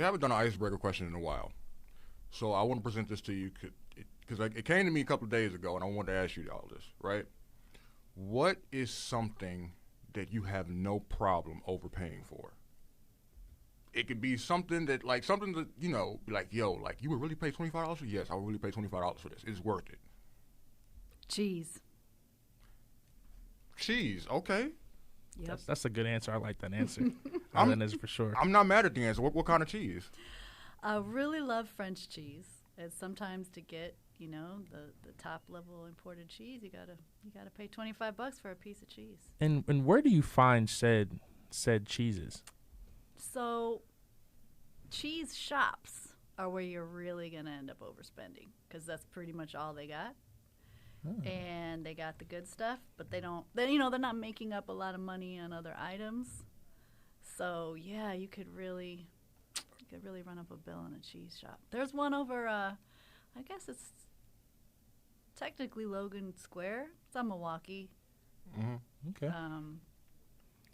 haven't done an icebreaker question in a while. So I want to present this to you because it came to me a couple of days ago, and I wanted to ask you all this, right? What is something that you have no problem overpaying for? It could be something that, be like, yo, like, you would really pay $25 for? Yes, I would really pay $25 for this. It's worth it. Cheese. Cheese, okay. Yep. That's a good answer. I like that answer. That is for sure. I'm not mad at the answer. What kind of cheese? I really love French cheese. It's sometimes to get, the top level imported cheese, you gotta pay $25 for a piece of cheese. And where do you find said cheeses? So, cheese shops are where you're really gonna end up overspending because that's pretty much all they got. Oh. And they got the good stuff, but they're not making up a lot of money on other items. So yeah, you could really run up a bill in a cheese shop. There's one over, I guess it's technically Logan Square. It's on Milwaukee. Mm-hmm. Okay.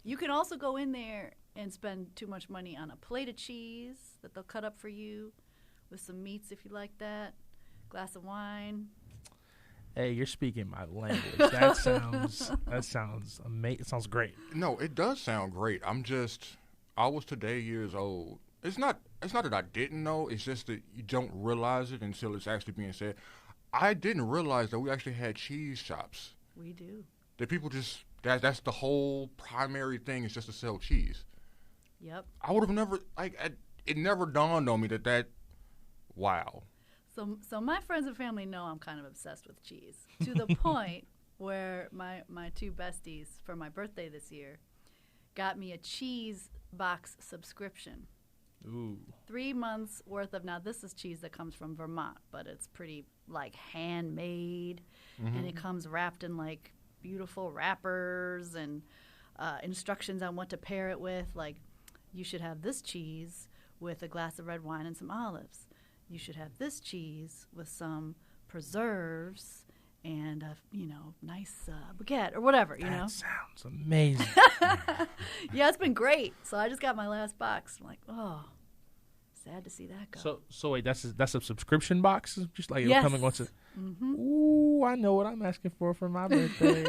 You can also go in there and spend too much money on a plate of cheese that they'll cut up for you with some meats if you like that, glass of wine. Hey, you're speaking my language. That sounds amazing. It sounds great. No, it does sound great. I was today years old. It's not that I didn't know. It's just that you don't realize it until it's actually being said. I didn't realize that we actually had cheese shops. We do. That people just that's the whole primary thing is just to sell cheese. Yep. I would have never it never dawned on me that wow. So my friends and family know I'm kind of obsessed with cheese to the point where my two besties for my birthday this year got me a cheese box subscription. Ooh. 3 months worth of, now this is cheese that comes from Vermont, but it's pretty like handmade, and it comes wrapped in like beautiful wrappers and instructions on what to pair it with. Like, you should have this cheese with a glass of red wine and some olives. You should have this cheese with some preserves and a, nice baguette or whatever, That sounds amazing. Yeah, it's been great. So I just got my last box. I'm like, oh, sad to see that go. So wait, that's a subscription box? Just like yes. It'll come and once Ooh, I know what I'm asking for my birthday.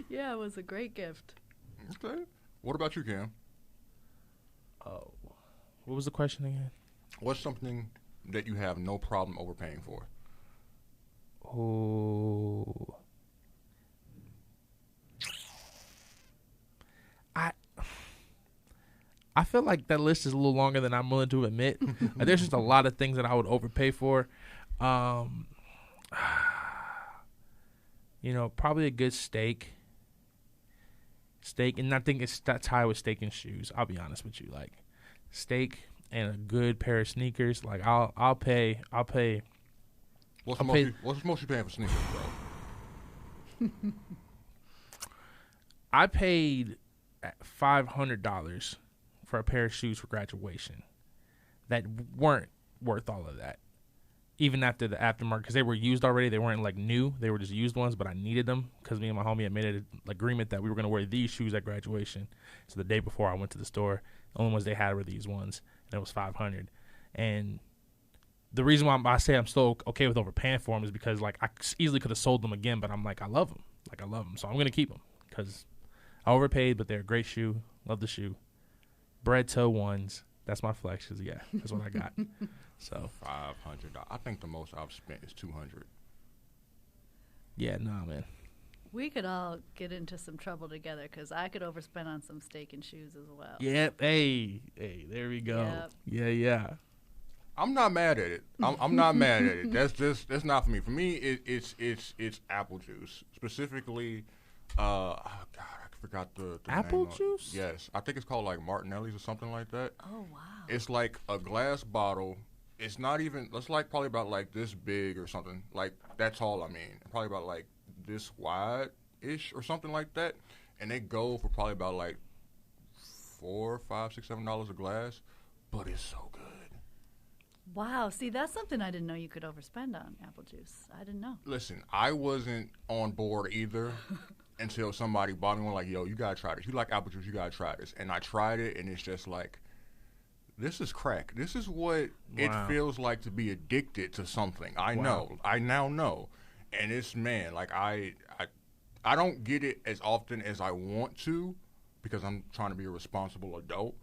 Yeah, it was a great gift. Okay. What about you, Cam? Oh, what was the question again? What's something that you have no problem overpaying for? Oh, I feel like that list is a little longer than I'm willing to admit. Like, there's just a lot of things that I would overpay for. Probably a good steak. And I think that's high with steak and shoes. I'll be honest with you, like steak and a good pair of sneakers. Like I'll pay. What's the most you paying for sneakers, bro? I paid $500 for a pair of shoes for graduation that weren't worth all of that. Even after the aftermarket, because they were used already. They weren't like new. They were just used ones, but I needed them because me and my homie had made an agreement that we were going to wear these shoes at graduation. So the day before I went to the store, the only ones they had were these ones, and it was $500. And the reason why I say I'm still okay with overpaying for them is because like I easily could have sold them again, but I'm like, I love them. So I'm going to keep them because I overpaid, but they're a great shoe. Love the shoe. Bread toe ones. That's my flex. Yeah, that's what I got. So $500. I think the most I've spent is $200. Yeah, nah, man. We could all get into some trouble together because I could overspend on some steak and shoes as well. Yep. Hey, there we go. Yep. Yeah. I'm not mad at it. I'm not mad at it. That's not for me. For me, it's apple juice. Specifically, I forgot the apple name juice? Yes. I think it's called like Martinelli's or something like that. Oh, wow. It's like a glass bottle. It's not even, it's like probably about like this big or something. Like, that's all I mean. Probably about like this wide-ish or something like that. And they go for probably about like $4, $5, $6, $7 a glass. But it's so good. Wow. See, that's something I didn't know you could overspend on, apple juice. I didn't know. Listen, I wasn't on board either until somebody bought me one like, yo, you got to try this. You like apple juice, you got to try this. And I tried it, and it's just like this is crack. This is what it Wow. feels like to be addicted to something. I Wow. know. I now know. And it's, man, like I don't get it as often as I want to because I'm trying to be a responsible adult.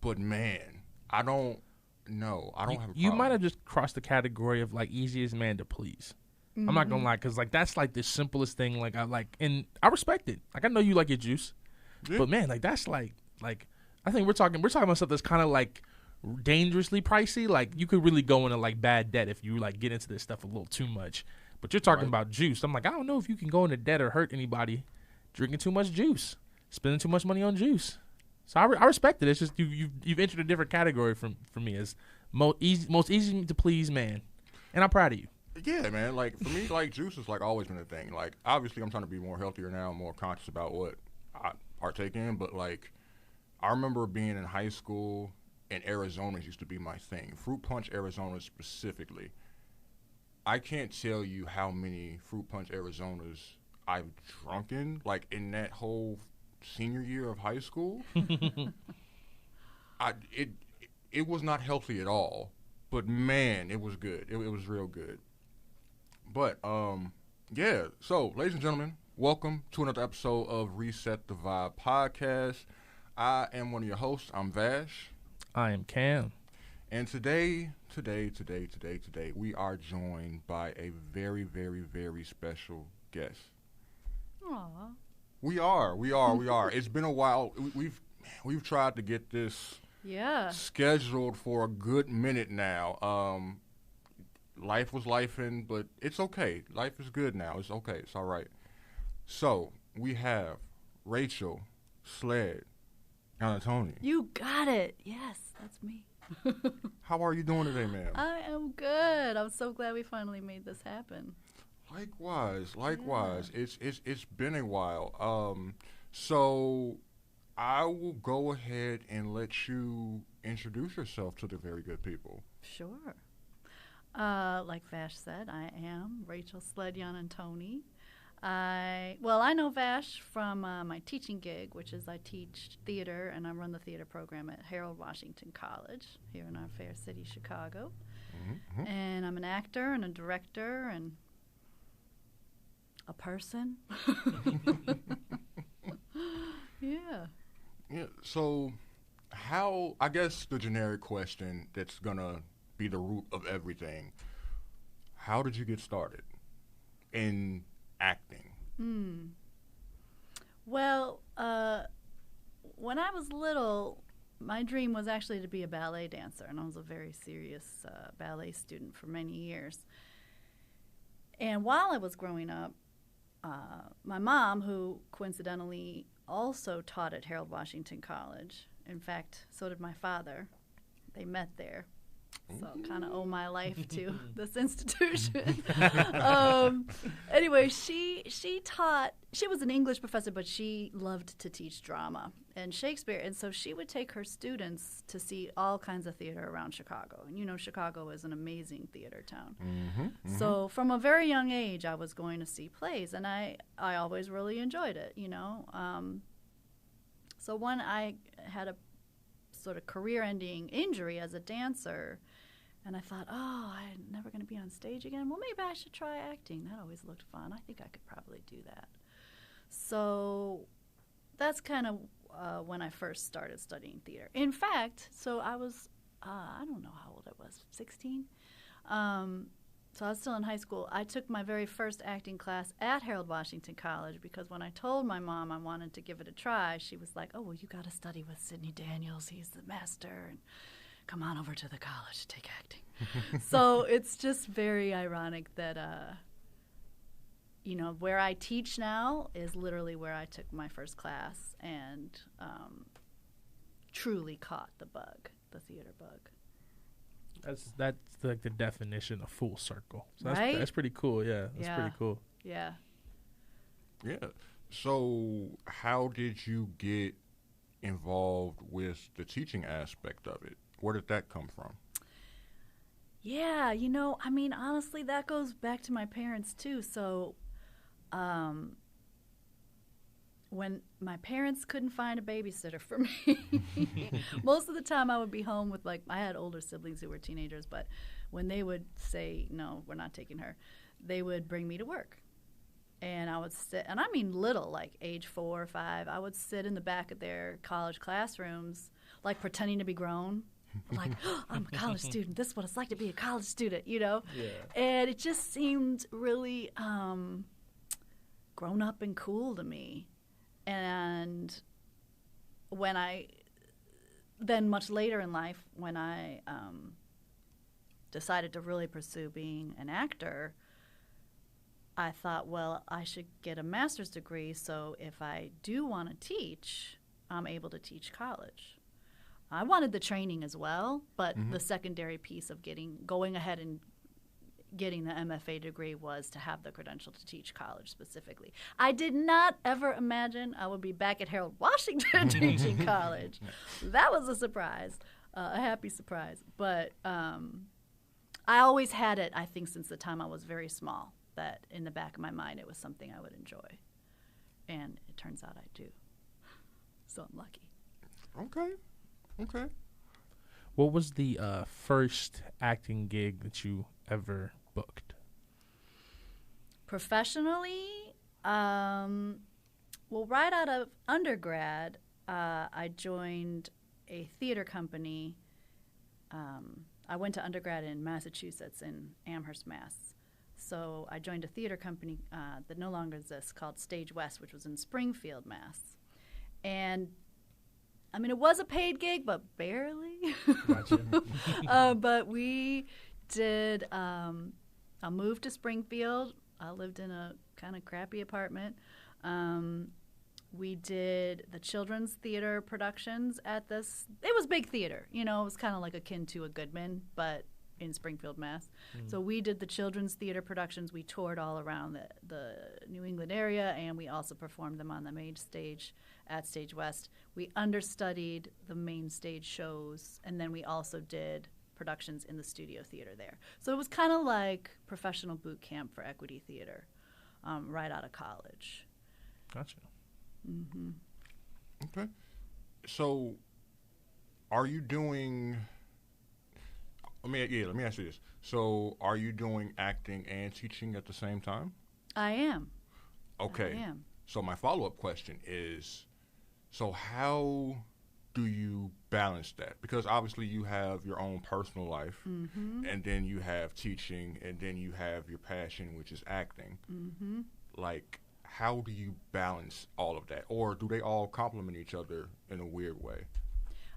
But man, I don't know. I don't have a problem. You might have just crossed the category of like easiest man to please. I'm not gonna lie, cause like that's like the simplest thing. Like I like, and I respect it. Like I know you like your juice, Yeah. but man, like that's like I think we're talking about stuff that's kind of like dangerously pricey. Like you could really go into like bad debt if you like get into this stuff a little too much. But you're talking about juice. I'm like, I don't know if you can go into debt or hurt anybody drinking too much juice, spending too much money on juice. So I respect it. It's just you've entered a different category for me as most easy to please man, and I'm proud of you. Yeah, man. Like for me, like juice has like always been a thing. Like obviously, I'm trying to be more healthier now, more conscious about what I partake in. But like, I remember being in high school, and Arizona's used to be my thing. Fruit punch Arizona specifically. I can't tell you how many fruit punch Arizonas I've drunken. Like in that whole senior year of high school, it was not healthy at all. But man, it was good. It was real good. But, yeah. So, ladies and gentlemen, welcome to another episode of Reset the Vibe podcast. I am one of your hosts. I'm Vash. I am Cam. And today, we are joined by a very, very, very special guest. Aw. We are. It's been a while. We've tried to get this Yeah. scheduled for a good minute now. Life was lifing, but it's okay. Life is good now. It's okay. It's all right. So we have Rachel Sledd Iannantuoni. You got it. Yes, that's me. How are you doing today, ma'am? I am good. I'm so glad we finally made this happen. Likewise. It's been a while. So I will go ahead and let you introduce yourself to the very good people. Sure. Like Vash said, I am Rachel Sledd Iannantuoni. I know Vash from my teaching gig, which is I teach theater and I run the theater program at Harold Washington College here in our fair city, Chicago. Mm-hmm. And I'm an actor and a director and a person. Yeah. Yeah. So, how? I guess the generic question that's gonna be the root of everything. How did you get started in acting? Well, when I was little, my dream was actually to be a ballet dancer, and I was a very serious ballet student for many years. And while I was growing up, my mom, who coincidentally also taught at Harold Washington College, in fact, so did my father. They met there. So kind of owe my life to this institution. Anyway, she taught. She was an English professor, but she loved to teach drama and Shakespeare, and so she would take her students to see all kinds of theater around Chicago. And you know, Chicago is an amazing theater town. So from a very young age, I was going to see plays, and I always really enjoyed it. You know, so when I had a sort of career-ending injury as a dancer, and I thought, oh, I'm never going to be on stage again. Well, maybe I should try acting. That always looked fun. I think I could probably do that. So that's kind of when I first started studying theater. In fact, so I was, I don't know how old I was, 16? So I was still in high school. I took my very first acting class at Harold Washington College because when I told my mom I wanted to give it a try, she was like, oh, well, you got to study with Sidney Daniels. He's the master. And come on over to the college to take acting. So it's just very ironic that, you know, where I teach now is literally where I took my first class and truly caught the bug, the theater bug. That's like the definition of full circle. So Right? that's pretty cool. Yeah, that's pretty cool. Yeah. Yeah. So, how did you get involved with the teaching aspect of it? Where did that come from? Yeah, you know, I mean, honestly, that goes back to my parents, too. So when my parents couldn't find a babysitter for me, most of the time I would be home with, like, I had older siblings who were teenagers, but when they would say, no, we're not taking her, they would bring me to work. And I would sit, and I mean little, like age 4 or 5, I would sit in the back of their college classrooms, like pretending to be grown. Like, oh, I'm a college student. This is what it's like to be a college student, you know? Yeah. And it just seemed really grown up and cool to me. And then much later in life, when I decided to really pursue being an actor, I thought, well, I should get a master's degree so if I do want to teach, I'm able to teach college. I wanted the training as well, but the secondary piece of going ahead and getting the MFA degree was to have the credential to teach college specifically. I did not ever imagine I would be back at Harold Washington teaching college. That was a surprise, a happy surprise. But I always had it, I think, since the time I was very small, that in the back of my mind it was something I would enjoy. And it turns out I do. So I'm lucky. Okay. What was the first acting gig that you ever booked? Professionally, well, right out of undergrad, I joined a theater company. I went to undergrad in Massachusetts, in Amherst, Mass. So I joined a theater company that no longer exists called Stage West, which was in Springfield, Mass. And I mean, it was a paid gig, but barely. Gotcha. But we did, I moved to Springfield. I lived in a kind of crappy apartment. We did the children's theater productions at this. It was big theater. You know, it was kind of like akin to a Goodman, but in Springfield, Mass. So we did the children's theater productions. We toured all around the New England area, and we also performed them on the main stage at Stage West. We understudied the main stage shows, and then we also did productions in the studio theater there. So it was kind of like professional boot camp for equity theater right out of college. Gotcha. Mm-hmm. Okay. So, are you doing? Let me ask you this. So, are you doing acting and teaching at the same time? I am. Okay. I am. So my follow-up question is, so how do you balance that? Because obviously you have your own personal life, and then you have teaching, and then you have your passion, which is acting. Like, how do you balance all of that? Or do they all complement each other in a weird way?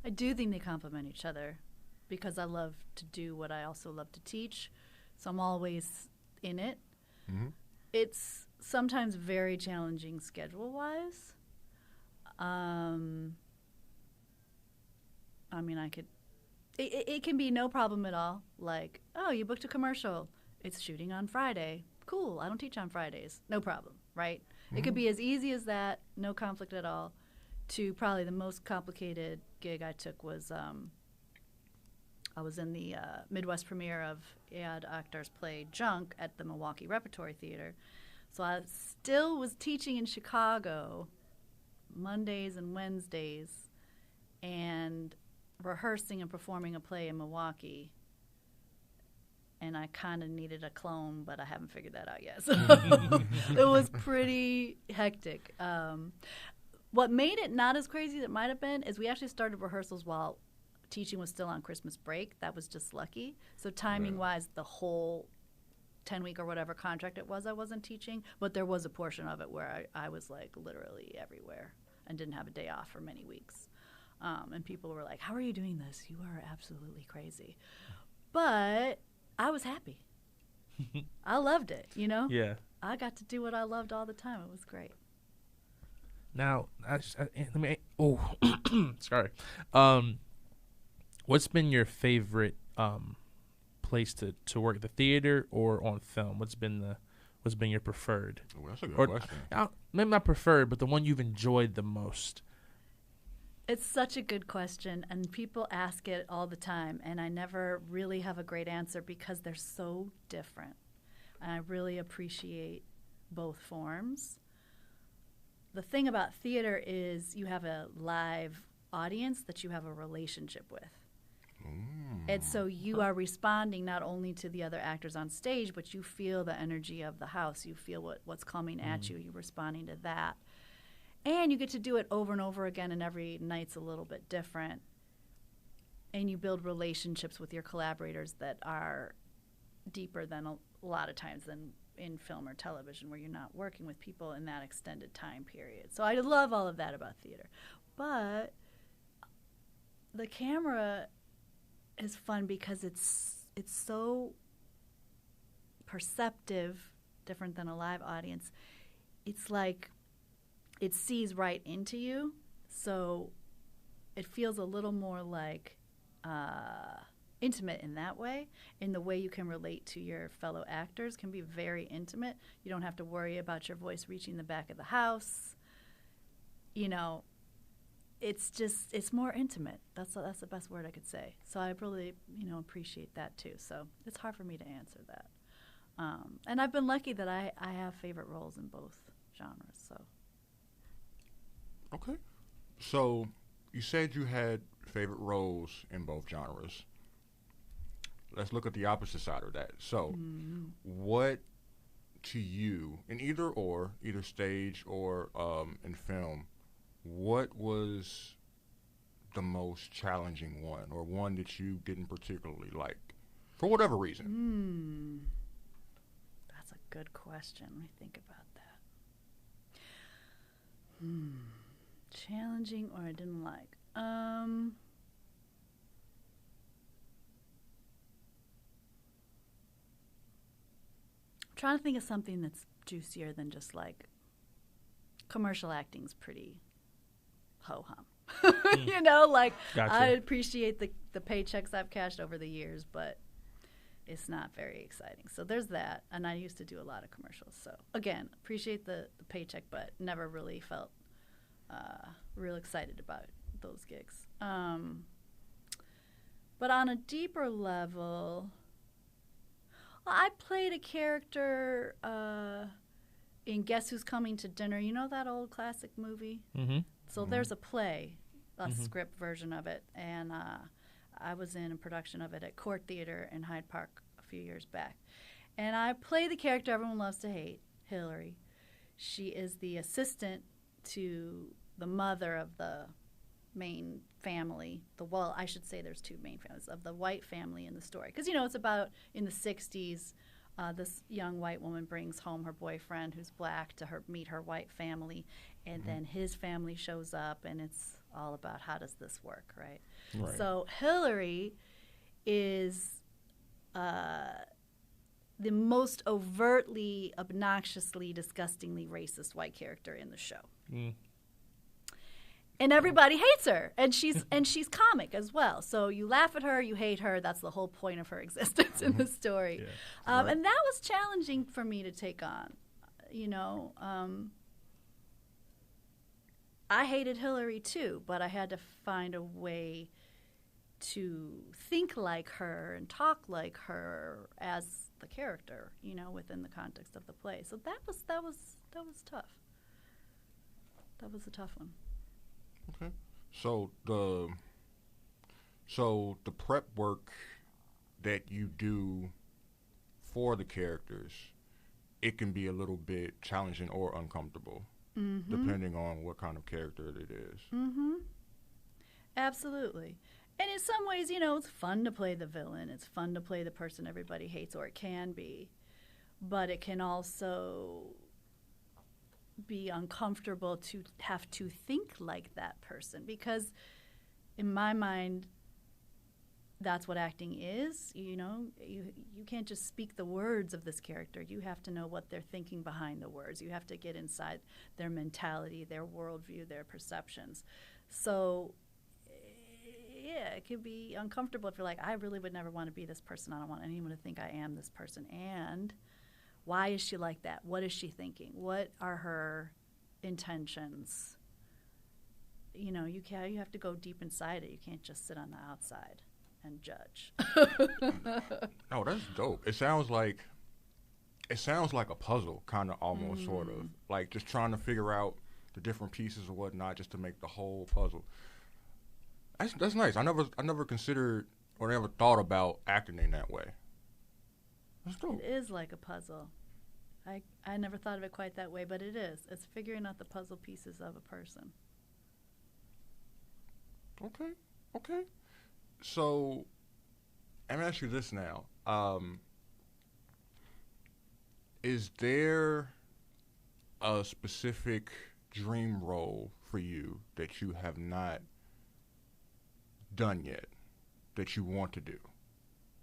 I do think they complement each other because I love to do what I also love to teach. So I'm always in it. It's sometimes very challenging schedule-wise. I mean, it can be no problem at all. Like, oh, you booked a commercial. It's shooting on Friday. Cool, I don't teach on Fridays. No problem, right? It could be as easy as that, no conflict at all, to probably the most complicated gig I took was I was in the Midwest premiere of Ad Akhtar's play Junk at the Milwaukee Repertory Theater. So I still was teaching in Chicago Mondays and Wednesdays and rehearsing and performing a play in Milwaukee. And I kind of needed a clone, but I haven't figured that out yet. So it was pretty hectic. What made it not as crazy as it might have been is we actually started rehearsals while teaching was still on Christmas break. That was just lucky. So timing-wise, the whole 10-week or whatever contract it was, I wasn't teaching. But there was a portion of it where I was, like, literally everywhere and didn't have a day off for many weeks. And people were like, how are you doing this? You are absolutely crazy. But I was happy. I loved it, you know? Yeah. I got to do what I loved all the time. It was great. Now, sorry. What's been your favorite place to work, the theater or on film? What's been your preferred? Oh, that's a good question. Maybe not preferred, but the one you've enjoyed the most. It's such a good question, and people ask it all the time, and I never really have a great answer because they're so different. And I really appreciate both forms. the thing about theater is you have a live audience that you have a relationship with. And so you are responding not only to the other actors on stage, but you feel the energy of the house. You feel what's coming at you. You're responding to that. And you get to do it over and over again, and every night's a little bit different. And you build relationships with your collaborators that are deeper than a lot of times than in film or television, where you're not working with people in that extended time period. So I love all of that about theater. But the camera is fun because it's so perceptive, different than a live audience. It's like it sees right into you, so it feels a little more like intimate in that way. In the way you can relate to your fellow actors can be very intimate. You don't have to worry about your voice reaching the back of the house. You know, it's more intimate. That's the best word I could say. So I really, appreciate that too. So it's hard for me to answer that. And I've been lucky that I have favorite roles in both genres. So. Okay. So you said you had favorite roles in both genres. Let's look at the opposite side of that. So what to you, in either stage or in film, what was the most challenging one, or one that you didn't particularly like, for whatever reason? That's a good question. Let me think about that. Challenging or I didn't like? Trying to think of something that's juicier than just like commercial acting's pretty ho-hum. Gotcha. I appreciate the paychecks I've cashed over the years, but it's not very exciting. So there's that, and I used to do a lot of commercials. So again, appreciate the paycheck, but never really felt real excited about those gigs. But on a deeper level, I played a character in Guess Who's Coming to Dinner. You know that old classic movie? Mm-hmm. So there's a play, a script version of it, and I was in a production of it at Court Theater in Hyde Park a few years back. And I play the character everyone loves to hate, Hillary. She is the assistant to the mother of the main family. I should say there's two main families, of the white family in the story. Because, it's about in the 60s, this young white woman brings home her boyfriend who's black to meet her white family, and then his family shows up, and it's all about how does this work, right? So Hillary is the most overtly, obnoxiously, disgustingly racist white character in the show. And everybody hates her, and she's comic as well. So you laugh at her, you hate her. That's the whole point of her existence in the story. Yeah. And that was challenging for me to take on. I hated Hillary too, but I had to find a way to think like her and talk like her as the character, within the context of the play. So that was tough. That was a tough one. Okay. So the prep work that you do for the characters, it can be a little bit challenging or uncomfortable, depending on what kind of character it is. Absolutely. And in some ways, it's fun to play the villain. It's fun to play the person everybody hates, or it can be. But it can also be uncomfortable to have to think like that person, because in my mind that's what acting is. You can't just speak the words of this character. You have to know what they're thinking behind the words. You have to get inside their mentality, their worldview, their perceptions. So yeah, it can be uncomfortable if you're like, I really would never want to be this person. I don't want anyone to think I am this person. And why is she like that? What is she thinking? What are her intentions? You have to go deep inside it. You can't just sit on the outside and judge. Oh, that's dope. It sounds like a puzzle, kind of almost, sort of. Like just trying to figure out the different pieces or whatnot just to make the whole puzzle. That's nice. I never considered or never thought about acting in that way. That's dope. It is like a puzzle. I never thought of it quite that way, but it is. It's figuring out the puzzle pieces of a person. Okay. So, I'm gonna ask you this now. Is there a specific dream role for you that you have not done yet that you want to do?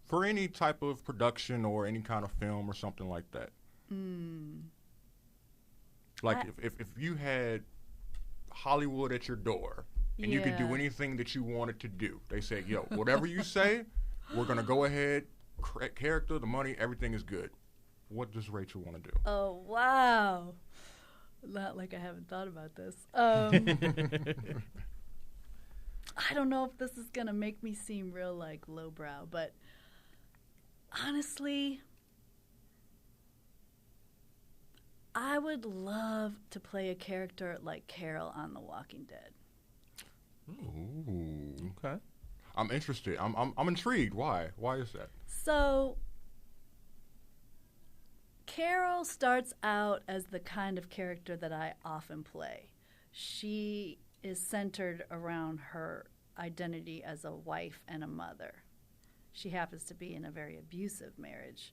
For any type of production or any kind of film or something like that? Like if you had Hollywood at your door and you could do anything that you wanted to do, they say, yo, whatever you say, we're going to go ahead, character, the money, everything is good. What does Rachel want to do? Oh, wow. Not like I haven't thought about this. I don't know if this is going to make me seem real like lowbrow, but honestly, I would love to play a character like Carol on The Walking Dead. Ooh. Okay. I'm interested. I'm intrigued. Why? Why is that? So, Carol starts out as the kind of character that I often play. She is centered around her identity as a wife and a mother. She happens to be in a very abusive marriage.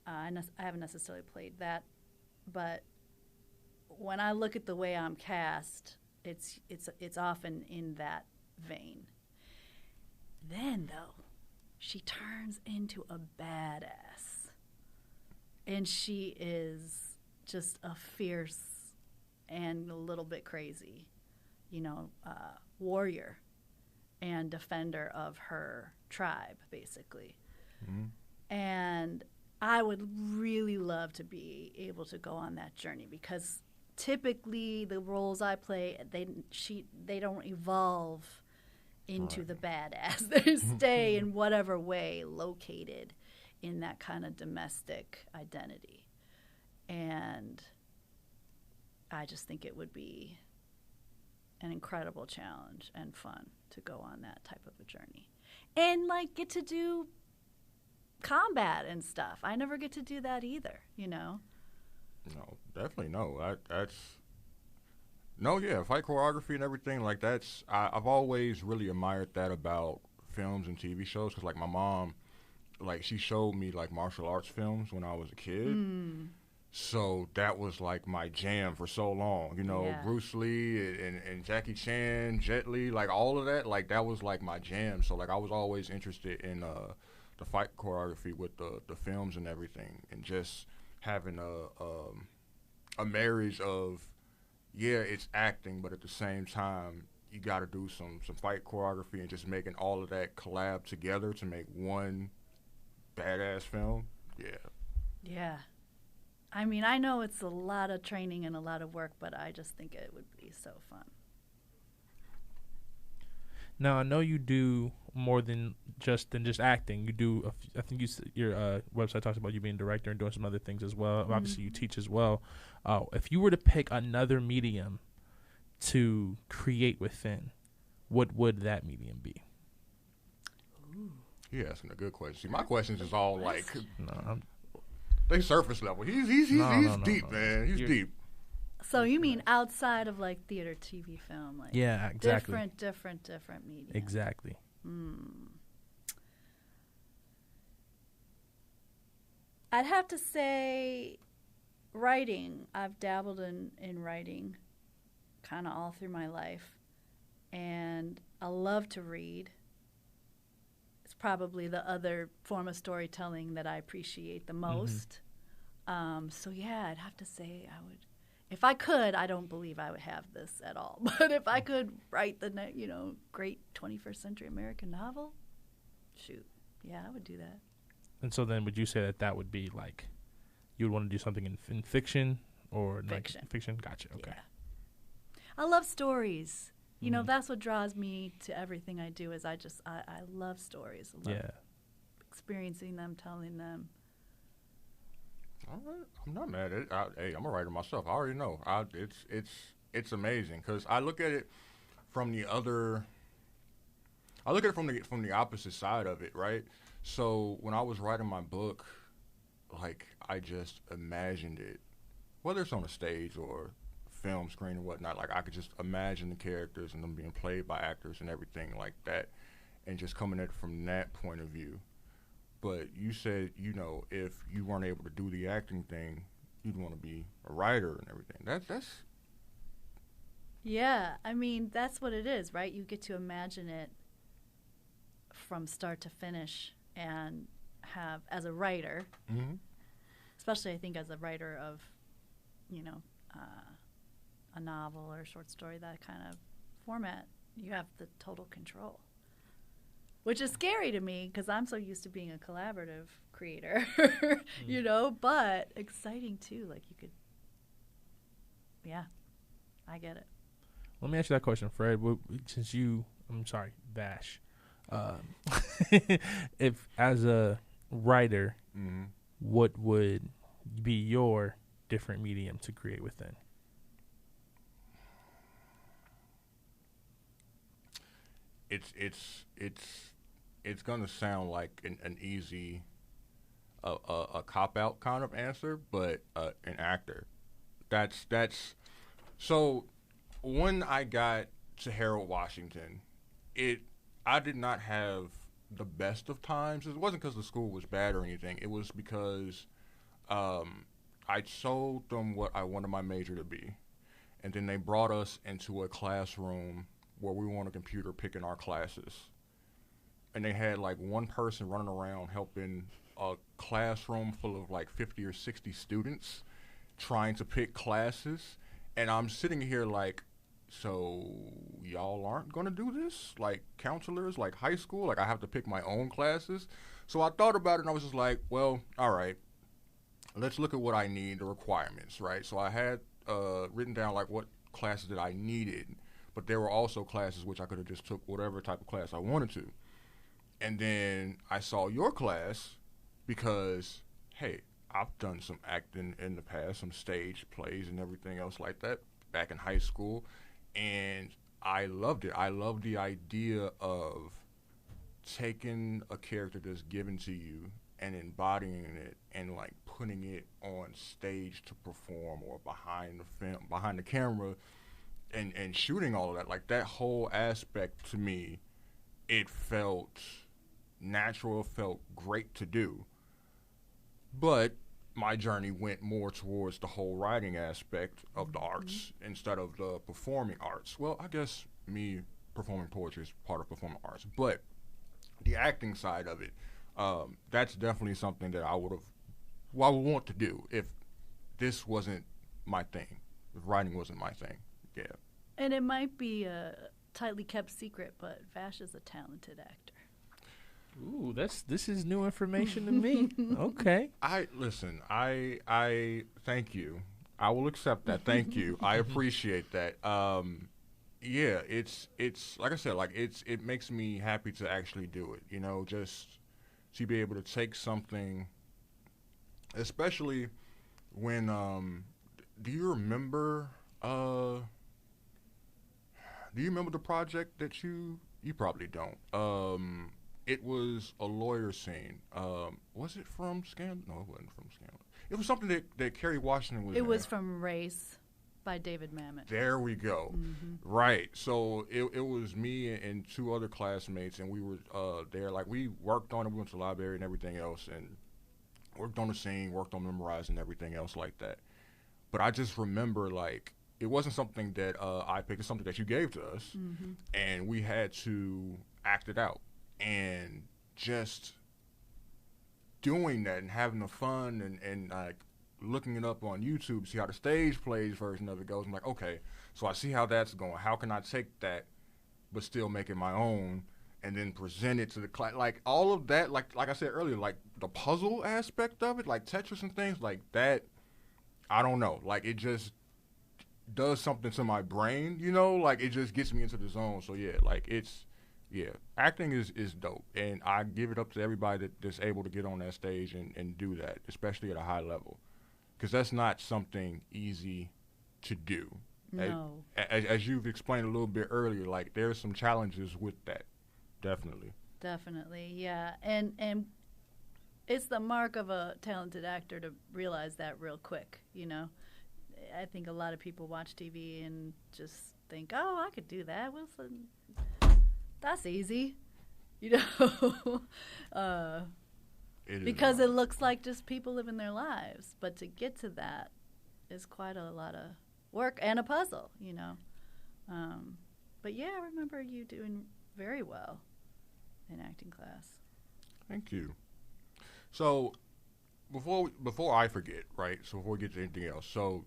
I haven't necessarily played that, but when I look at the way I'm cast, it's often in that vein. Then, though, she turns into a badass, and she is just a fierce and a little bit crazy, warrior and defender of her tribe, basically. Mm-hmm. And I would really love to be able to go on that journey, because typically the roles I play, they don't evolve into the badass. They stay in whatever way located in that kind of domestic identity. And I just think it would be an incredible challenge and fun to go on that type of a journey. And get to do combat and stuff. I never get to do that either, No, definitely no. Fight choreography and everything I've always really admired that about films and TV shows, because my mom, she showed me martial arts films when I was a kid. So that was my jam for so long, Bruce Lee and Jackie Chan, Jet Li, all of that, that was my jam. So I was always interested in the fight choreography with the films and everything, and just having a marriage of, it's acting, but at the same time you got to do some fight choreography, and just making all of that collab together to make one badass film. Yeah. I mean, I know it's a lot of training and a lot of work, but I just think it would be so fun. Now, I know you do more than just acting. You do, I think your website talks about you being a director and doing some other things as well. Mm-hmm. Obviously, you teach as well. If you were to pick another medium to create within, what would that medium be? Ooh. You're asking a good question. See, my questions is all they surface level. He's deep, man. He's deep. So you mean outside of theater, TV, film, yeah, exactly. Different media. Exactly. I'd have to say writing. I've dabbled in writing kind of all through my life, and I love to read. It's probably the other form of storytelling that I appreciate the most. So yeah, I'd have to say I would. If I could, I don't believe I would have this at all. But if I could write the great 21st century American novel, shoot, yeah, I would do that. And so then, would you say that would be you would want to do something in fiction or fiction? Fiction, gotcha. Okay. Yeah. I love stories. That's what draws me to everything I do. Is I love stories. I love experiencing them, telling them. All right, I'm not mad at it. Hey, I'm a writer myself. I already know. it's amazing because I look at it from the other. I look at it from the opposite side of it, right? So when I was writing my book, like I just imagined it, whether it's on a stage or film screen or whatnot. Like I could just imagine the characters and them being played by actors and everything like that, and just coming at it from that point of view. But you said, if you weren't able to do the acting thing, you'd want to be a writer and everything. That's Yeah, I mean, that's what it is, right? You get to imagine it from start to finish and have, as a writer, especially I think as a writer of, a novel or a short story, that kind of format, you have the total control. Which is scary to me because I'm so used to being a collaborative creator, but exciting too. Like you could, I get it. Let me ask you that question, Fred. I'm sorry, Vash. If as a writer, what would be your different medium to create within? It's gonna sound like an easy a cop out kind of answer, but an actor. That's so. When I got to Harold Washington, I did not have the best of times. It wasn't because the school was bad or anything. It was because I told them what I wanted my major to be, and then they brought us into a classroom where we were on a computer picking our classes. And they had like one person running around helping a classroom full of like 50 or 60 students trying to pick classes. And I'm sitting here like, so y'all aren't going to do this? Like counselors, like high school? Like I have to pick my own classes? So I thought about it and I was just like, well, all right, let's look at what I need, the requirements, right? So I had written down like what classes that I needed. But there were also classes which I could have just took whatever type of class I wanted to. And then I saw your class because, hey, I've done some acting in the past, some stage plays and everything else like that back in high school. And I loved it. I loved the idea of taking a character that's given to you and embodying it and like putting it on stage to perform or behind the camera. And shooting all of that, like that whole aspect to me, it felt natural, it felt great to do. But my journey went more towards the whole writing aspect of the arts instead of the performing arts. Well, I guess me performing poetry is part of performing arts, but the acting side of it, that's definitely something that I would want to do if this wasn't my thing, if writing wasn't my thing. Yeah. And it might be a tightly kept secret, but Vash is a talented actor. Ooh, this is new information to me. Okay. I thank you. I will accept that. Thank you. I appreciate that. Yeah, it's like I said, like it makes me happy to actually do it, just to be able to take something, especially when do you remember the project that you probably don't. It was a lawyer scene. Was it from Scandal? No, it wasn't from Scandal. It was something that Kerry Washington was in. It was from Race by David Mamet. There we go. Right. So it was me and two other classmates, and we were there. Like, we worked on it. We went to the library and everything else, and worked on the scene, worked on memorizing everything else like that. But I just remember, like, it wasn't something that I picked. It's something that you gave to us, and we had to act it out. And just doing that and having the fun and like looking it up on YouTube, see how the stage plays version of it goes. I'm like, okay, so I see how that's going. How can I take that but still make it my own and then present it to the class? Like all of that, like I said earlier, like the puzzle aspect of it, like Tetris and things like that, I don't know. Like it just does something to my brain, like it just gets me into the zone. So yeah, like acting is dope, and I give it up to everybody that's able to get on that stage and do that, especially at a high level, because that's not something easy to do. No. As you've explained a little bit earlier, like there's some challenges with that, definitely. Definitely, yeah. And it's the mark of a talented actor to realize that real quick, you know. I think a lot of people watch TV and just think, "Oh, I could do that. Wilson, that's easy," you know, because it looks like just people living their lives. But to get to that is quite a lot of work and a puzzle, you know. But yeah, I remember you doing very well in acting class. Thank you. So before I forget, right? So before we get to anything else, so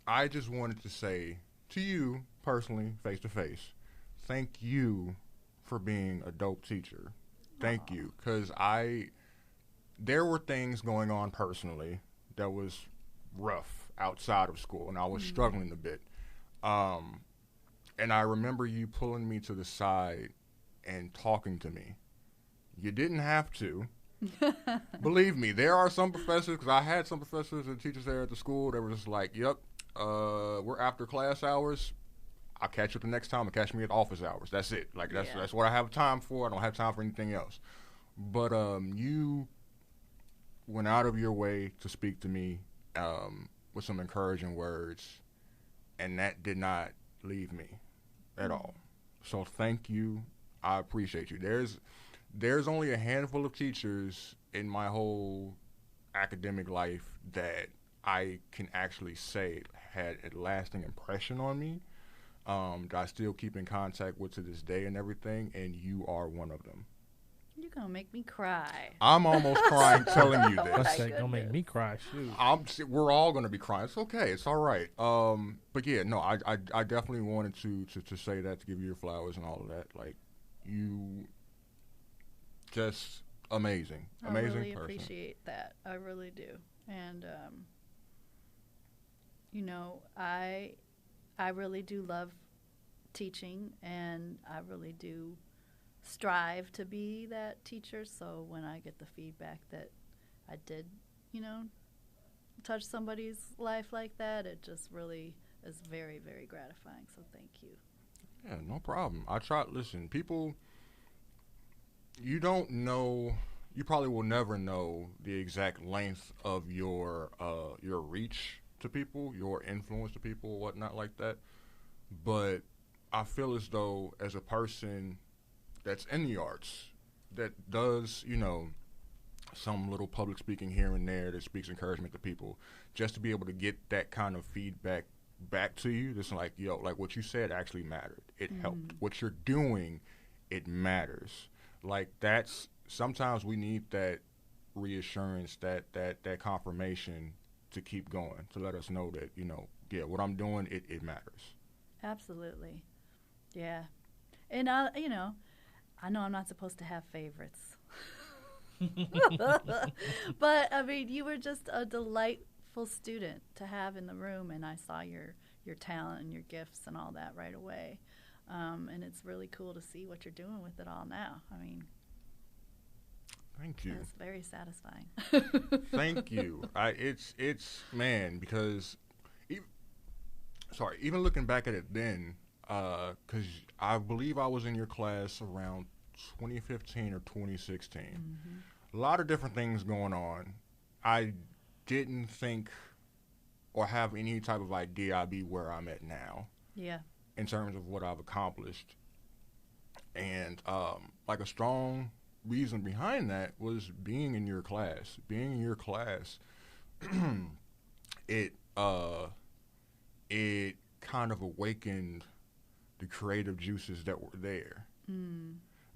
I just wanted to say to you personally, face to face, thank you for being a dope teacher. Thank you, because there were things going on personally that was rough outside of school, and I was struggling a bit. And I remember you pulling me to the side and talking to me. You didn't have to. Believe me, there are some professors, because I had some professors and teachers there at the school that were just like, yep, we're after class hours. I'll catch you the next time and catch me at office hours. That's it. Like, that's what I have time for. I don't have time for anything else. But you went out of your way to speak to me with some encouraging words, and that did not leave me at all. So thank you. I appreciate you. There's only a handful of teachers in my whole academic life that I can actually say had a lasting impression on me, that I still keep in contact with to this day and everything, and you are one of them. You're going to make me cry. I'm almost crying telling you this. That's like, don't make me cry. Shoot. We're all going to be crying. It's okay. It's all right. But yeah, no, I definitely wanted to say that, to give you your flowers and all of that. Like, you just amazing. Amazing I really person. appreciate that. I really do. And, you know, I really do love teaching, and I really do strive to be that teacher. So when I get the feedback that I did, you know, touch somebody's life like that, it just really is very, very gratifying. So thank you. Yeah, no problem. Listen, people, you probably will never know the exact length of your reach to people, your influence to people, whatnot like that. But I feel as though, as a person that's in the arts, that does, you know, some little public speaking here and there, that speaks encouragement to people, just to be able to get that kind of feedback back to you, just like, yo, like what you said actually mattered. It helped. What you're doing, it matters. Like, that's, sometimes we need that reassurance, that confirmation to keep going, to let us know that, you know, yeah, what I'm doing, it matters. Absolutely. Yeah. And, you know, I know I'm not supposed to have favorites. But, I mean, you were just a delightful student to have in the room, and I saw your talent and your gifts and all that right away. And it's really cool to see what you're doing with it all now. I mean, thank you. It's very satisfying. Thank you. It's man, because even looking back at it then, because I believe I was in your class around 2015 or 2016. A lot of different things going on. I didn't think or have any type of idea I'd be where I'm at now. Yeah. In terms of what I've accomplished. And like, a strong reason behind that was being in your class. Being in your class, it kind of awakened the creative juices that were there.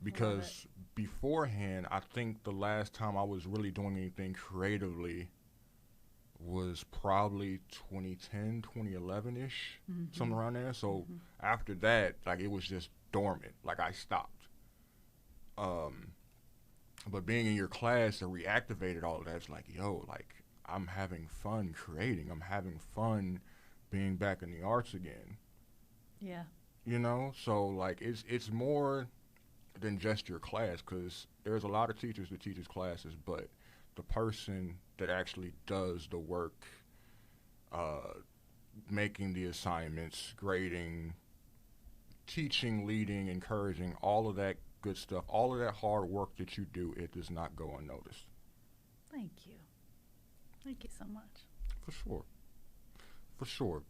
Because beforehand, I think the last time I was really doing anything creatively was probably 2010, 2011-ish, something around there. So after that, like, it was just dormant. Like, I stopped. But being in your class, it reactivated all of that. It's like, yo, like, I'm having fun creating. I'm having fun being back in the arts again. Yeah. You know? So, like, it's more than just your class, because there's a lot of teachers that teaches classes, but the person that actually does the work making the assignments, grading, teaching, leading, encouraging, all of that good stuff, all of that hard work that you do, it does not go unnoticed. Thank you. Thank you so much. For sure. For sure.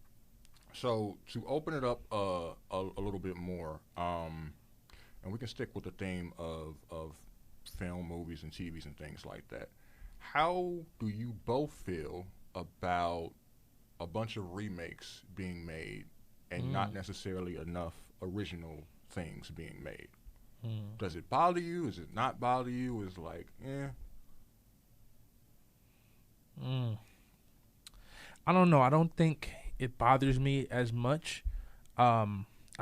So to open it up a little bit more, and we can stick with the theme of film, movies, and TVs and things like that. How do you both feel about a bunch of remakes being made and not necessarily enough original things being made? Does it bother you? Does it not bother you? Is like, I don't know. I don't think it bothers me as much. I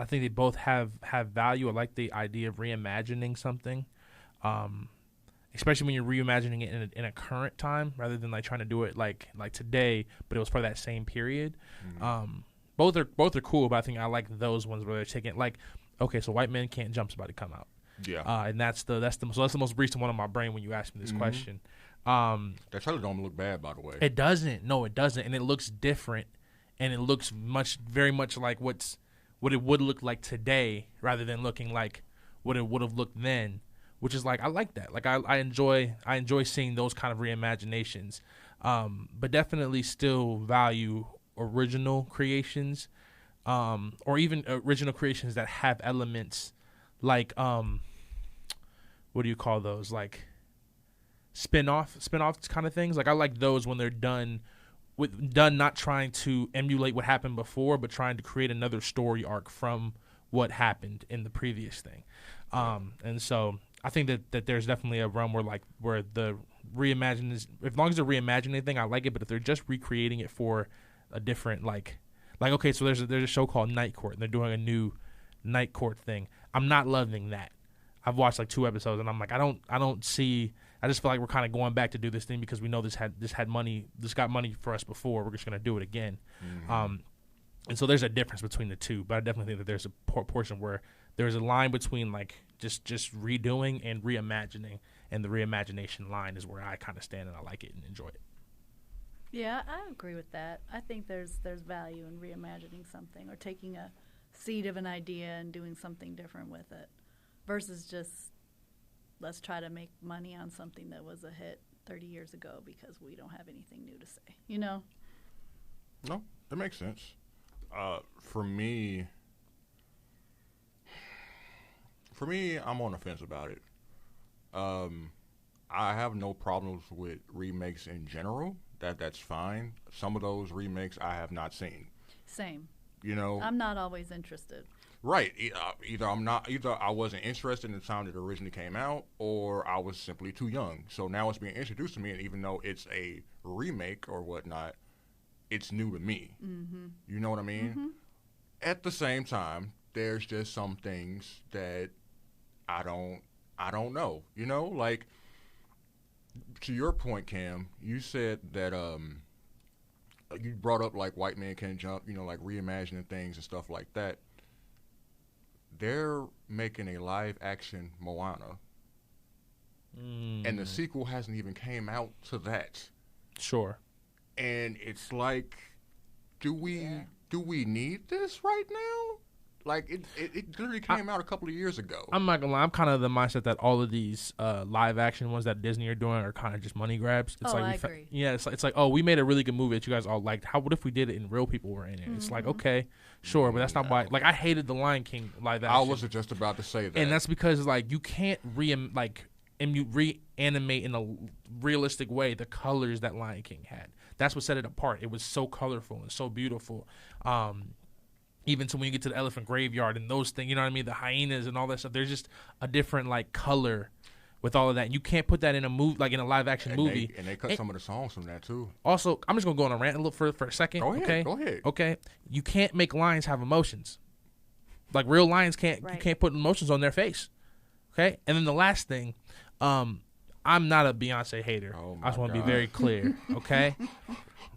think they both have value. I like the idea of reimagining something, especially when you're reimagining it in a current time rather than like trying to do it like today, but it was for that same period. Both are cool, but I think I like those ones where they're taking like, okay, so White Men Can't Jump's about to come out. Yeah. And that's the most recent one on my brain when you asked me this question. That trailer don't look bad, by the way. It doesn't. No, it doesn't, and it looks different, and it looks very much like what it would look like today, rather than looking like what it would have looked then. Which is like, I like that. Like I enjoy seeing those kind of reimaginations, but definitely still value original creations, or even original creations that have elements like what do you call those, like spin-off kind of things. Like I like those when they're done not trying to emulate what happened before, but trying to create another story arc from what happened in the previous thing. And so I think that there's definitely a realm where the reimagine is, as long as they're reimagining anything, I like it. But if they're just recreating it for a different like okay, so there's a show called Night Court, and they're doing a new Night Court thing. I'm not loving that. I've watched like 2 episodes, and I'm like, I don't see. I just feel like we're kind of going back to do this thing because we know this got money for us before. We're just gonna do it again. And so there's a difference between the two, but I definitely think that there's a portion where there's a line between like just redoing and reimagining, and the reimagination line is where I kind of stand, and I like it and enjoy it. Yeah, I agree with that. I think there's value in reimagining something or taking a seed of an idea and doing something different with it versus just let's try to make money on something that was a hit 30 years ago because we don't have anything new to say, you know? No, that makes sense. For me, I'm on the fence about it. I have no problems with remakes in general. That's fine. Some of those remakes I have not seen. Same. You know, I'm not always interested. Right. Either I wasn't interested in the time that it originally came out, or I was simply too young. So now it's being introduced to me, and even though it's a remake or whatnot, it's new to me. Mm-hmm. You know what I mean? Mm-hmm. At the same time, there's just some things that I don't know. You know, like to your point, Cam, you said that you brought up like White Men Can't Jump. You know, like reimagining things and stuff like that. They're making a live-action Moana, and the sequel hasn't even came out to that. Sure. And it's like, do we need this right now? Like it literally came out a couple of years ago. I'm not gonna lie, I'm kind of the mindset that all of these live-action ones that Disney are doing are kind of just money grabs. It's I agree. It's like, oh, we made a really good movie that you guys all liked. What if we did it and real people were in it? Mm-hmm. It's like, okay, sure, but that's not why. Like, I hated the Lion King live action. I was just about to say that, and that's because like you can't reanimate in a realistic way the colors that Lion King had. That's what set it apart. It was so colorful and so beautiful. Even to when you get to the elephant graveyard and those things, you know what I mean? The hyenas and all that stuff. There's just a different like color with all of that. And you can't put that in a movie, like in a live action movie. And they cut some of the songs from that too. Also, I'm just gonna go on a rant a little for a second. Go ahead. Okay. Okay. You can't make lions have emotions. Like real lions can't. Right. You can't put emotions on their face. Okay. And then the last thing, I'm not a Beyonce hater. I just want to be very clear. Okay.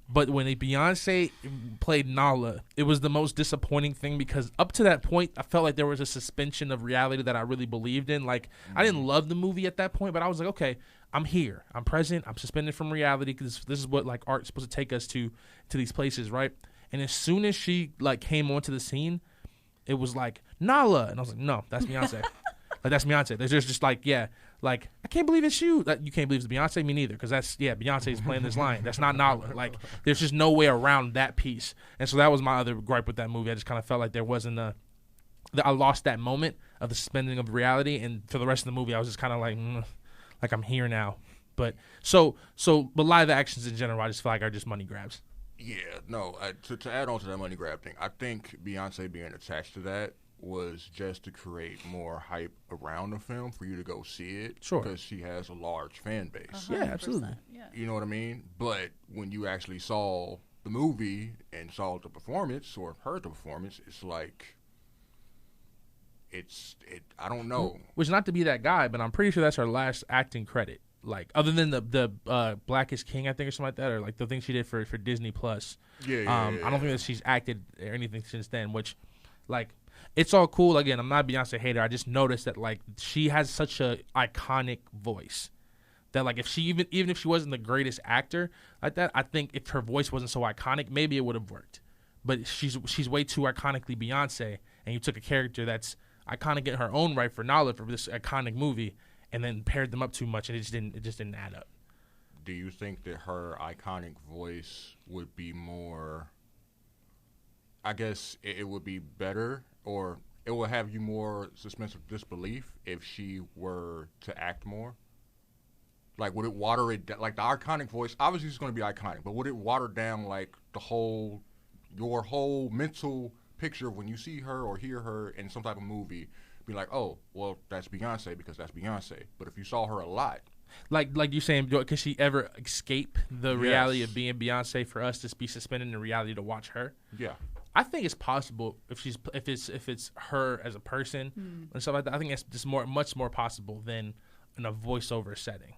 But when Beyonce played Nala, it was the most disappointing thing because up to that point, I felt like there was a suspension of reality that I really believed in. Like, I didn't love the movie at that point, but I was like, okay, I'm here. I'm present. I'm suspended from reality because this is what, like, art's supposed to take us to these places, right? And as soon as she like came onto the scene, it was like Nala, and I was like, no, that's Beyonce. Like that's Beyonce. There's just like like I can't believe it's you. Like, you can't believe it's Beyonce, me neither, because that's Beyonce's playing this line. That's not Nala. Like there's just no way around that piece. And so that was my other gripe with that movie. I just kind of felt like there wasn't I lost that moment of the suspending of reality, and for the rest of the movie, I was just kind of like I'm here now. But but live actions in general, I just feel like are just money grabs. Yeah, no. To add on to that money grab thing, I think Beyonce being attached to that was just to create more hype around the film for you to go see it. Sure. Because she has a large fan base. Yeah, absolutely. Yeah. You know what I mean? But when you actually saw the movie and saw the performance or heard the performance, it's like I don't know. Which, not to be that guy, but I'm pretty sure that's her last acting credit. Like, other than the Black is King, I think, or something like that, or like the thing she did for Disney Plus. Yeah. I don't think that she's acted or anything since then, which, like, it's all cool. Again, I'm not a Beyonce hater. I just noticed that, like, she has such a iconic voice that, like, if she even if she wasn't the greatest actor like that, I think if her voice wasn't so iconic, maybe it would have worked. But she's way too iconically Beyonce, and you took a character that's iconic in her own right for Nala for this iconic movie, and then paired them up too much, and it just didn't add up. Do you think that her iconic voice would be more? I guess it would be better, or it would have you more suspense of disbelief if she were to act more. Like, would it water it down? Like, the iconic voice, obviously it's going to be iconic, but would it water down, like, your whole mental picture when you see her or hear her in some type of movie, be like, oh, well, that's Beyonce because that's Beyonce. But if you saw her a lot. Like you saying, could she ever escape the reality of being Beyonce for us to be suspended in the reality to watch her? Yeah. I think it's possible if it's her as a person and stuff like that. I think it's just much more possible than in a voiceover setting.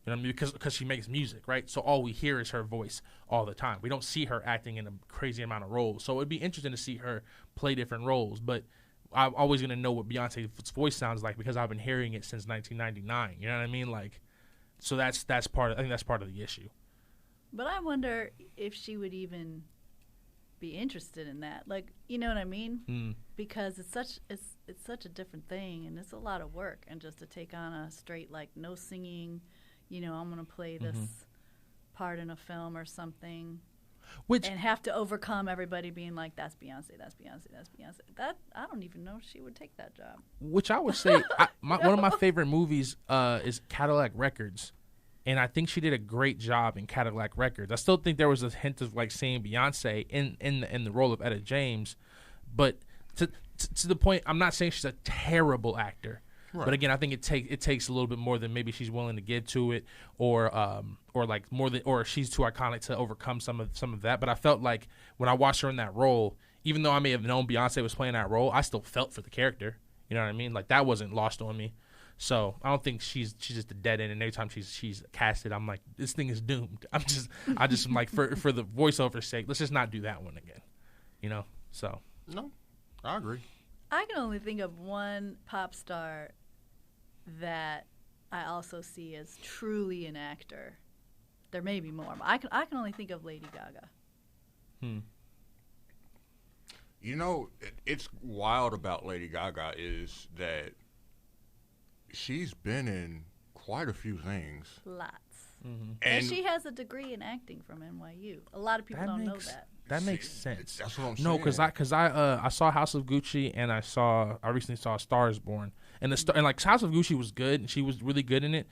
You know what I mean? Because she makes music, right? So all we hear is her voice all the time. We don't see her acting in a crazy amount of roles. So it'd be interesting to see her play different roles. But I'm always going to know what Beyonce's voice sounds like because I've been hearing it since 1999. You know what I mean? Like, so I think that's part of the issue. But I wonder if she would even be interested in that. Like, you know what I mean? Because it's such a different thing, and it's a lot of work. And just to take on a straight, like, no singing, you know, I'm going to play this part in a film or something. And have to overcome everybody being like, that's Beyonce, that's Beyonce, that's Beyonce. That, I don't even know if she would take that job. Which I would say, one of my favorite movies is Cadillac Records. And I think she did a great job in Cadillac Records. I still think there was a hint of, like, seeing Beyonce in the role of Etta James. But to the point, I'm not saying she's a terrible actor. Right. But again, I think it takes a little bit more than maybe she's willing to give to it, or like more than, or she's too iconic to overcome some of that. But I felt like when I watched her in that role, even though I may have known Beyonce was playing that role, I still felt for the character. You know what I mean? Like, that wasn't lost on me. So I don't think she's just a dead end. And every time she's casted, I'm like, this thing is doomed. I just am like, for the voiceover's sake, let's just not do that one again. You know? So no, I agree. I can only think of one pop star that I also see as truly an actor. There may be more, but I can only think of Lady Gaga. You know, it's wild about Lady Gaga is that she's been in quite a few things. Lots. Mm-hmm. And she has a degree in acting from NYU. A lot of people don't know that. That makes sense. That's what I'm saying. No, because I saw House of Gucci, and I recently saw A Star Is Born, and like House of Gucci was good, and she was really good in it.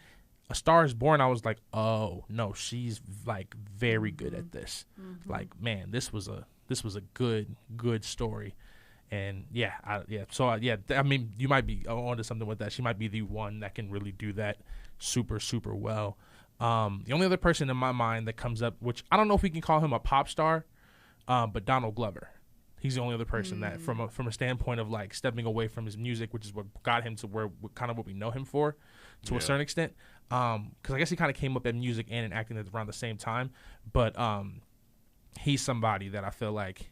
A Star Is Born, I was like, oh no, she's like very good at this. Like, man, this was a good story, and So I mean, you might be onto something with that. She might be the one that can really do that super well. The only other person in my mind that comes up, which I don't know if we can call him a pop star, but Donald Glover. He's the only other person that, from a standpoint of like stepping away from his music, which is what got him to what we know him for, to a certain extent. Because I guess he kind of came up in music and in acting at around the same time. But he's somebody that I feel like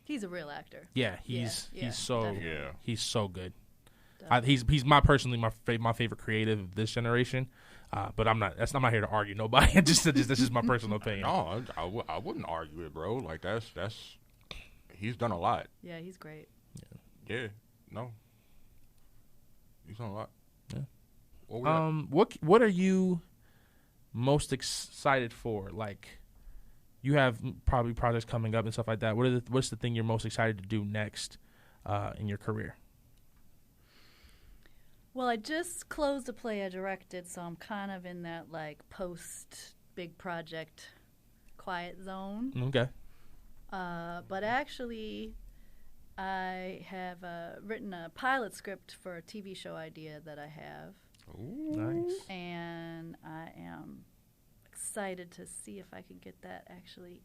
he's a real actor. Yeah, he's so good. He's my favorite creative of this generation. But I'm not here to argue nobody. This is my personal opinion. No, I wouldn't argue it, bro. Like that's he's done a lot. Yeah, he's great. Yeah, no, he's done a lot. Yeah. What What are you most excited for? Like, you have probably projects coming up and stuff like that. What's the thing you're most excited to do next in your career? Well, I just closed a play I directed, so I'm kind of in that like post big project quiet zone. Okay. But actually, I have written a pilot script for a TV show idea that I have, Nice. and I am excited to see if I can get that actually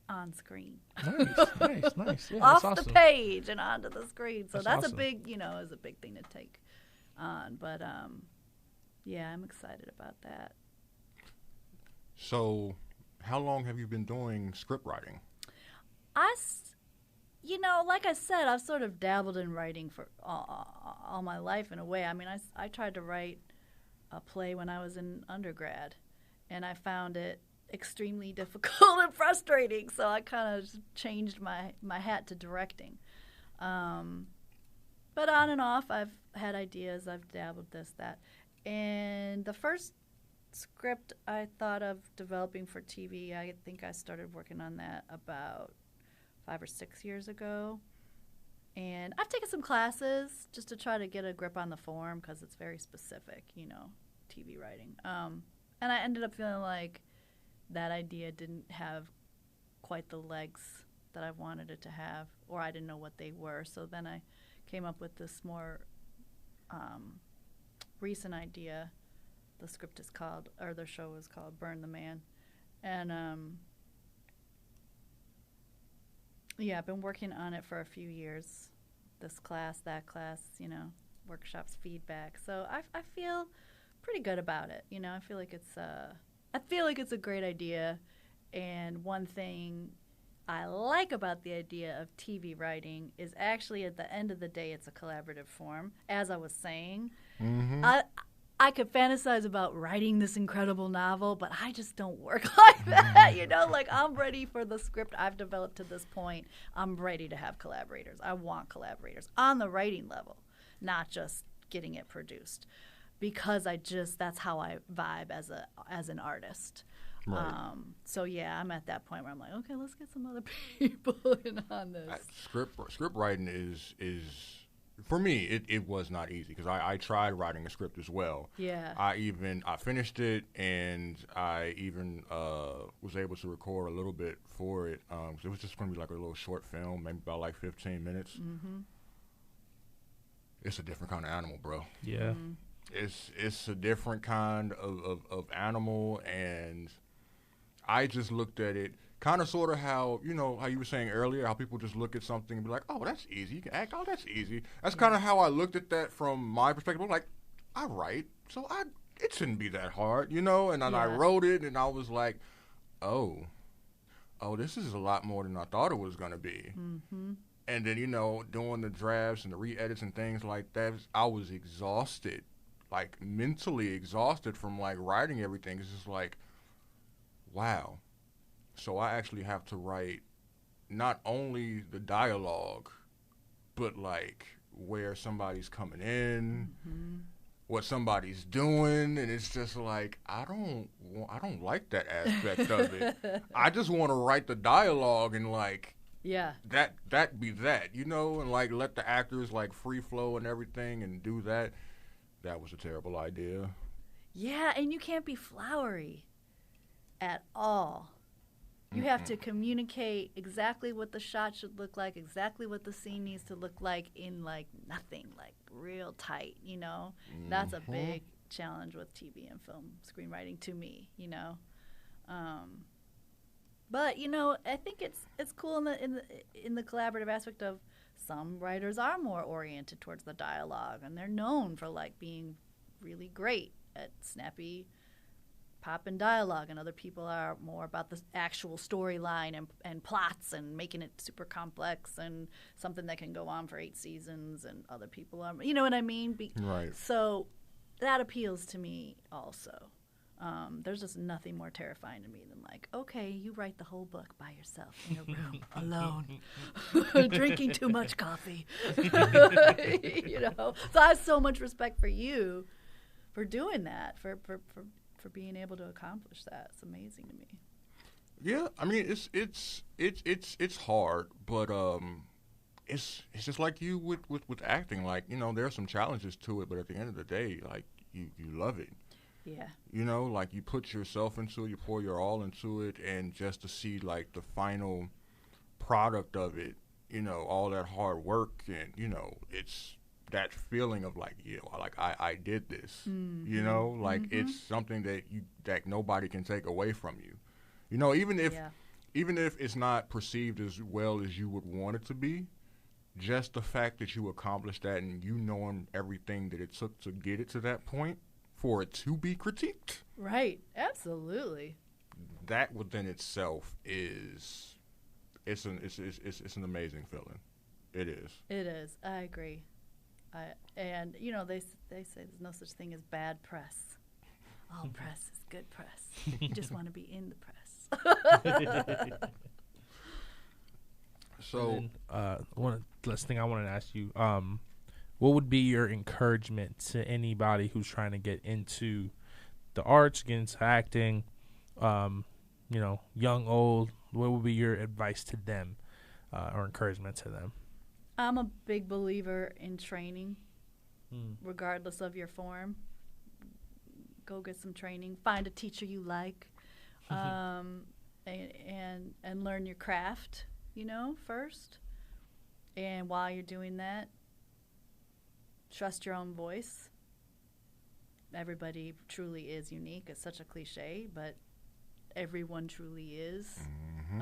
on screen. Nice. Yeah, Off that's the awesome. page and onto the screen. So that's awesome. a big, is a big thing to take on. But yeah, I'm excited about that. So, how long have you been doing script writing? Like I said, I've sort of dabbled in writing for all my life in a way. I mean, I tried to write a play when I was in undergrad, and I found it extremely difficult and frustrating. So I kind of changed my hat to directing. But on and off, I've had ideas. I've dabbled this, that. And the first script I thought of developing for TV, I think I started working on that about 5 or 6 years ago. And I've taken some classes just to try to get a grip on the form because it's very specific, TV writing. And I ended up feeling like that idea didn't have quite the legs that I wanted it to have, or I didn't know what they were. So then I came up with this more recent idea. The script is called, or the show is called Burn the Man. And yeah, I've been working on it for a few years. This class, that class, workshops, feedback. So I feel pretty good about it. I feel like it's a great idea. And one thing I like about the idea of TV writing is actually at the end of the day, it's a collaborative form. As I was saying, I could fantasize about writing this incredible novel, but I just don't work like that. Like I'm ready for the script I've developed to this point. I'm ready to have collaborators. I want collaborators on the writing level, not just getting it produced, because that's how I vibe as an artist. Right. So yeah, I'm at that point where I'm like, okay, let's get some other people in on this. Script writing is for me. It was not easy because I tried writing a script as well. Yeah. I finished it, and I even was able to record a little bit for it. So it was just going to be like a little short film, maybe about like 15 minutes. Mm-hmm. It's a different kind of animal, bro. Yeah. Mm-hmm. It's a different kind of animal, and I just looked at it kind of sort of how you were saying earlier, how people just look at something and be like, oh, that's easy. You can act, oh, that's easy. That's kind of how I looked at that from my perspective. I'm like, I write, so it shouldn't be that hard, And then I wrote it, and I was like, oh, this is a lot more than I thought it was going to be. Mm-hmm. And then, doing the drafts and the re-edits and things like that, I was exhausted, like mentally exhausted from like writing everything. It's just like, wow. So I actually have to write not only the dialogue, but like where somebody's coming in, what somebody's doing, and it's just like I don't like that aspect of it. I just want to write the dialogue and like that be that, and like let the actors like free flow and everything and do that. That was a terrible idea. Yeah, and you can't be flowery at all. You have to communicate exactly what the shot should look like, exactly what the scene needs to look like in like nothing, like real tight, That's a big challenge with TV and film screenwriting to me, But I think it's cool in the collaborative aspect of some writers are more oriented towards the dialogue, and they're known for like being really great at snappy pop and dialogue, and other people are more about the actual storyline and plots and making it super complex and something that can go on for 8 seasons, and other people are, you know what I mean? Right. So that appeals to me also. There's just nothing more terrifying to me than like, okay, you write the whole book by yourself in a room alone, drinking too much coffee. You know, so I have so much respect for you for doing that, for being able to accomplish that. It's amazing to me. Yeah, I mean it's hard, but it's just like you with acting. Like, you know, there are some challenges to it, but at the end of the day, like you love it. Yeah. You know, like you put yourself into it, you pour your all into it, and just to see like the final product of it, you know, all that hard work, and you know, it's that feeling of like, yeah, like I did this. Mm-hmm. You know, like it's something that nobody can take away from you. You know, even if it's not perceived as well as you would want it to be, just the fact that you accomplished that and you knowing everything that it took to get it to that point for it to be critiqued. Right. Absolutely. That within itself is it's an amazing feeling. It is. It is. I agree. And you know, they say there's no such thing as bad press. All press is good press. You just want to be in the press. So, one last thing I wanted to ask you, what would be your encouragement to anybody who's trying to get into the arts, get into acting, you know, young, old? What would be your advice to them or encouragement to them? I'm a big believer in training, regardless of your form. Go get some training. Find a teacher you like, and learn your craft, you know, first. And while you're doing that, trust your own voice. Everybody truly is unique. It's such a cliche, but everyone truly is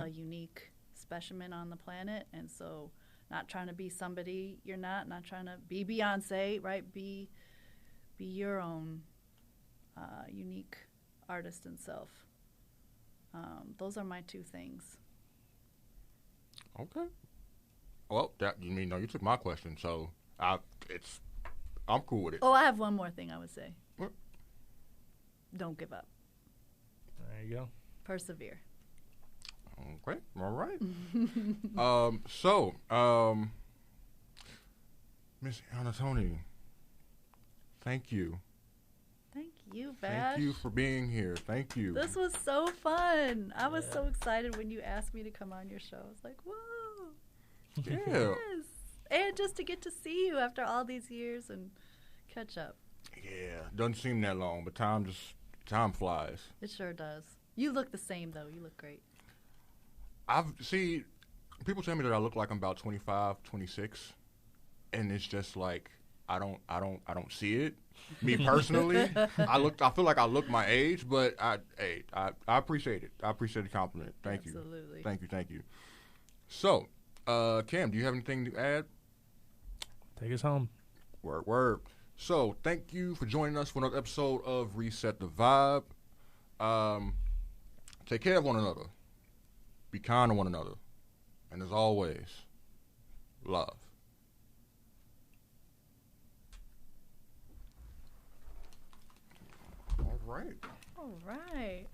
a unique specimen on the planet. And so not trying to be somebody you're not trying to be Beyonce, right? Be your own unique artist and self. Those are my two things. okay. Well, you took my question, so I'm cool with it. Oh, I have one more thing I would say. What? Don't give up. There you go. Persevere. Okay, all right. Miss Iannantuoni, thank you. Thank you, Vash. Thank you for being here. Thank you. This was so fun. I was so excited when you asked me to come on your show. I was like, whoa. Yeah. Yes. And just to get to see you after all these years and catch up. Yeah. Doesn't seem that long, but time flies. It sure does. You look the same, though. You look great. People tell me that I look like I'm about 25, 26, and it's just like I don't see it. Me personally, I feel like I look my age, but I appreciate it. I appreciate the compliment. Thank you. Absolutely. Thank you. So, Cam, do you have anything to add? Take us home. Word. So, thank you for joining us for another episode of Reset the Vibe. Take care of one another. Be kind to one another. And as always, love. All right. All right.